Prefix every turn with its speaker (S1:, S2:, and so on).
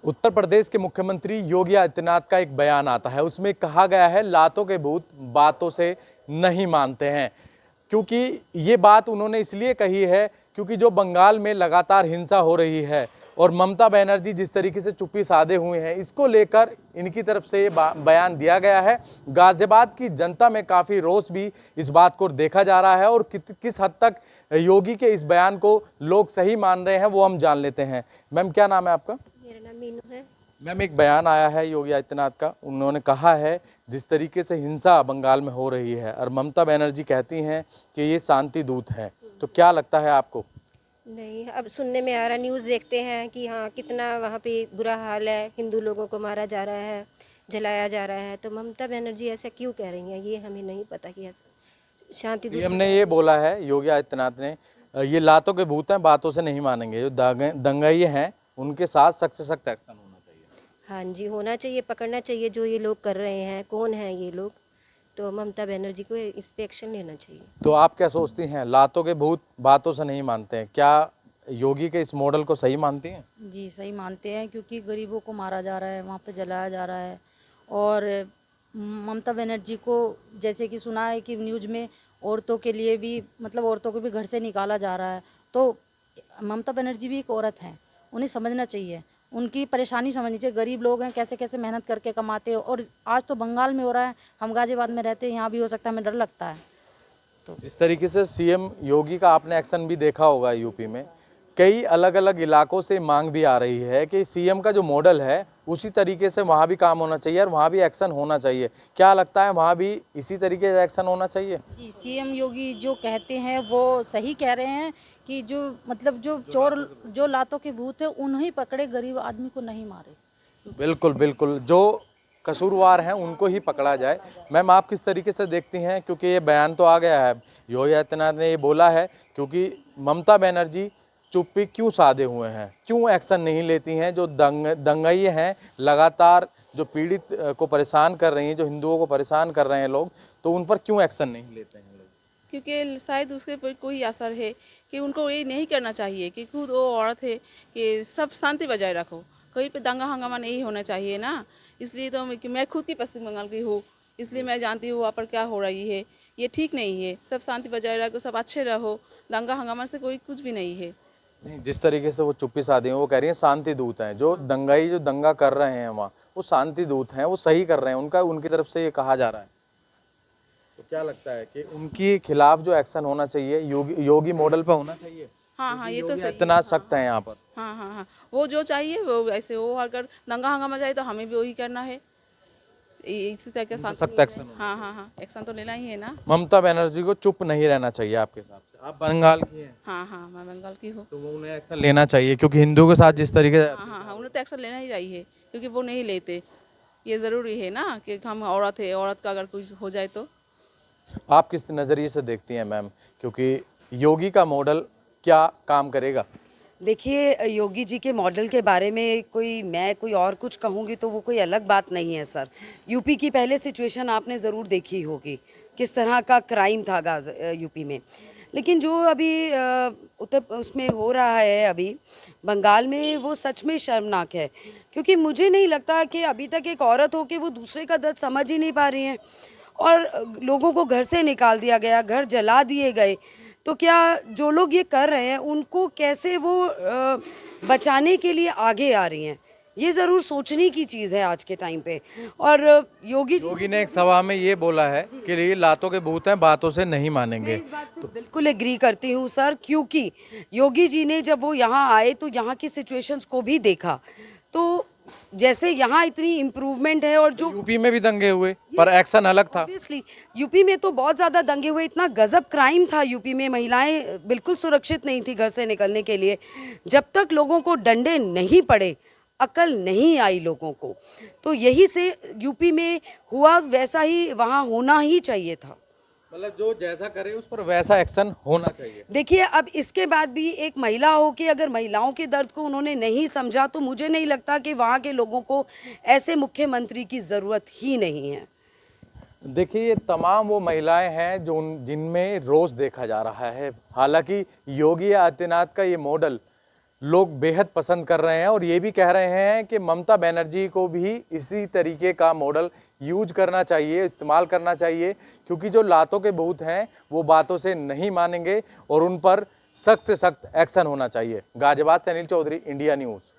S1: उत्तर प्रदेश के मुख्यमंत्री योगी आदित्यनाथ का एक बयान आता है। उसमें कहा गया है लातों के भूत बातों से नहीं मानते हैं। क्योंकि ये बात उन्होंने इसलिए कही है क्योंकि जो बंगाल में लगातार हिंसा हो रही है और ममता बनर्जी जिस तरीके से चुप्पी साधे हुए हैं, इसको लेकर इनकी तरफ से ये बयान दिया गया है। गाजियाबाद की जनता में काफ़ी रोष भी इस बात को देखा जा रहा है और किस हद तक योगी के इस बयान को लोग सही मान रहे हैं वो हम जान लेते हैं। मैम, क्या नाम है आपका?
S2: मेरा नाम मीनू है।
S1: मैम, एक बयान आया है योगी आदित्यनाथ का। उन्होंने कहा है जिस तरीके से हिंसा बंगाल में हो रही है और ममता बनर्जी कहती हैं कि ये शांति दूत हैं, तो क्या लगता है आपको?
S2: नहीं, अब सुनने में आ रहा, न्यूज़ देखते हैं कि हाँ कितना वहाँ पे बुरा हाल है, हिंदू लोगों को मारा जा रहा है, जलाया जा रहा है। तो ममता बनर्जी ऐसा क्यों कह रही हैं, ये हमें नहीं पता कि ऐसा शांति दूत।
S1: सीएम ने ये बोला है, योगी आदित्यनाथ ने, ये लातों के भूत हैं, बातों से नहीं मानेंगे। जो दंगाई हैं उनके साथ सख्त से सख्त एक्शन होना चाहिए।
S2: हाँ जी, होना चाहिए, पकड़ना चाहिए जो ये लोग कर रहे हैं। कौन है ये लोग? तो ममता बनर्जी को इस पे एक्शन लेना चाहिए।
S1: तो आप क्या सोचती हैं, लातों के भूत बातों से नहीं मानते हैं, क्या योगी के इस मॉडल को सही मानती हैं?
S3: जी सही मानते हैं, क्योंकि गरीबों को मारा जा रहा है, वहाँ पे जलाया जा रहा है। और ममता बनर्जी को जैसे कि सुना है कि न्यूज़ में औरतों के लिए भी, मतलब औरतों को भी घर से निकाला जा रहा है। तो ममता बनर्जी भी एक औरत है, उन्हें समझना चाहिए, उनकी परेशानी समझनी चाहिए। गरीब लोग हैं, कैसे कैसे मेहनत करके कमाते हैं। और आज तो बंगाल में हो रहा है, हम गाजियाबाद में रहते हैं, यहाँ भी हो सकता है, हमें डर लगता है।
S1: इस तरीके से सीएम योगी का आपने एक्शन भी देखा होगा। यूपी में कई अलग अलग इलाकों से मांग भी आ रही है कि सीएम का जो मॉडल है उसी तरीके से वहाँ भी काम होना चाहिए और वहाँ भी एक्शन होना चाहिए। क्या लगता है, वहाँ भी इसी तरीके से एक्शन होना चाहिए?
S3: जी सीएम योगी जो कहते हैं वो सही कह रहे हैं कि जो मतलब जो चोर, जो लातों के भूत है, उन्हें पकड़े, गरीब आदमी को नहीं मारे।
S1: बिल्कुल बिल्कुल, जो कसूरवार हैं उनको ही पकड़ा जाए। मैम, आप किस तरीके से देखती हैं, क्योंकि ये बयान तो आ गया है, योगी आदित्यनाथ ने ये बोला है, क्योंकि ममता बनर्जी चुप्पी क्यों साधे हुए हैं, क्यों एक्शन नहीं लेती हैं? जो दंगाई हैं, लगातार जो पीड़ित को परेशान कर रही हैं, जो हिंदुओं को परेशान कर रहे हैं लोग, तो उन पर क्यों एक्शन नहीं लेते हैं लोग?
S4: क्योंकि शायद उसके पर कोई असर है कि उनको ये नहीं करना चाहिए कि खुद वो औरत है कि सब शांति बजाय रखो, कहीं पे दंगा हंगामा नहीं होना चाहिए ना। इसलिए तो मैं खुद की पश्चिम बंगाल की हूँ, इसलिए मैं जानती हूँ वहाँ पर क्या हो रही है। ये ठीक नहीं है, सब शांति बजाय रखो, सब अच्छे रहो, दंगा हंगामा से कोई कुछ भी नहीं है।
S1: नहीं, जिस तरीके से वो चुप्पी साधी हैं, वो कह रही हैं शांति दूत हैं। जो दंगाई जो दंगा कर रहे हैं वहाँ, वो शांति दूत हैं, वो सही कर रहे हैं, उनका उनकी तरफ से ये कहा जा रहा है। तो क्या लगता है कि उनके खिलाफ जो एक्शन होना चाहिए योगी मॉडल पे होना चाहिए?
S4: हाँ हाँ, ये तो सही है।
S1: इतना सख्त है यहाँ पर।
S4: हाँ हाँ हाँ, वो जो चाहिए वो वैसे, वो अगर दंगा हंगामा जाए तो हमें भी वही करना है। इसी तरह के
S1: सख्त एक्शन होना
S4: हाँ हाँ हाँ, एक्शन तो लेना ही है ना।
S1: ममता बनर्जी को चुप नहीं रहना चाहिए आपके हिसाब से? आप बंगाल की हैं,
S4: हाँ हाँ, मैं बंगाल की हूँ।
S1: तो वो उन्हें एक्शन लेना चाहिए, क्योंकि हिंदुओं के साथ जिस तरीके से
S4: हाँ हाँ हाँ, उन्हें तो एक्शन लेना ही चाहिए, क्योंकि वो नहीं लेते। ये ज़रूरी है ना कि हम औरत है, औरत का अगर कुछ हो जाए तो।
S1: आप किस नज़रिए से देखती हैं मैम, क्योंकि योगी का मॉडल क्या काम करेगा?
S5: देखिए, योगी जी के मॉडल के बारे में मैं कोई और कुछ कहूँगी तो वो कोई अलग बात नहीं है सर। यूपी की पहले सिचुएशन आपने ज़रूर देखी होगी, किस तरह का क्राइम था यूपी में। लेकिन जो अभी उत्तर उसमें हो रहा है अभी बंगाल में, वो सच में शर्मनाक है। क्योंकि मुझे नहीं लगता कि अभी तक एक औरत हो के वो दूसरे का दर्द समझ ही नहीं पा रही हैं। और लोगों को घर से निकाल दिया गया, घर जला दिए गए। तो क्या जो लोग ये कर रहे हैं उनको कैसे वो बचाने के लिए आगे आ रही हैं, ये ज़रूर सोचने की चीज़ है आज के टाइम पे। और योगी
S1: ने एक सभा में ये बोला है कि ये लातों के भूत हैं, बातों से नहीं मानेंगे।
S5: मैं इस बात से बिल्कुल एग्री करती हूँ सर, क्योंकि योगी जी ने जब वो यहाँ आए तो यहाँ की सिचुएशंस को भी देखा। तो जैसे यहाँ इतनी इम्प्रूवमेंट है, और जो
S1: यूपी में भी दंगे हुए पर एक्शन अलग था।
S5: ऑब्वियसली यूपी में तो बहुत ज़्यादा दंगे हुए, इतना गजब क्राइम था यूपी में, महिलाएं बिल्कुल सुरक्षित नहीं थी घर से निकलने के लिए। जब तक लोगों को डंडे नहीं पड़े, अकल नहीं आई लोगों को, तो यही से यूपी में हुआ, वैसा ही वहाँ होना ही चाहिए था।
S1: मतलब जो जैसा करे उस पर वैसा एक्शन होना चाहिए।
S5: देखिए, अब इसके बाद भी एक महिला हो के अगर महिलाओं के दर्द को उन्होंने नहीं समझा, तो मुझे नहीं लगता कि वहाँ के लोगों को ऐसे मुख्यमंत्री की ज़रूरत ही नहीं है।
S1: देखिए, ये तमाम वो महिलाएं हैं जो जिनमें रोष देखा जा रहा है। हालांकि योगी आदित्यनाथ का ये मॉडल लोग बेहद पसंद कर रहे हैं और ये भी कह रहे हैं कि ममता बनर्जी को भी इसी तरीके का मॉडल यूज करना चाहिए, इस्तेमाल करना चाहिए, क्योंकि जो लातों के भूत हैं वो बातों से नहीं मानेंगे और उन पर सख्त से सख्त एक्शन होना चाहिए। गाजियाबाद से अनिल चौधरी, इंडिया न्यूज़।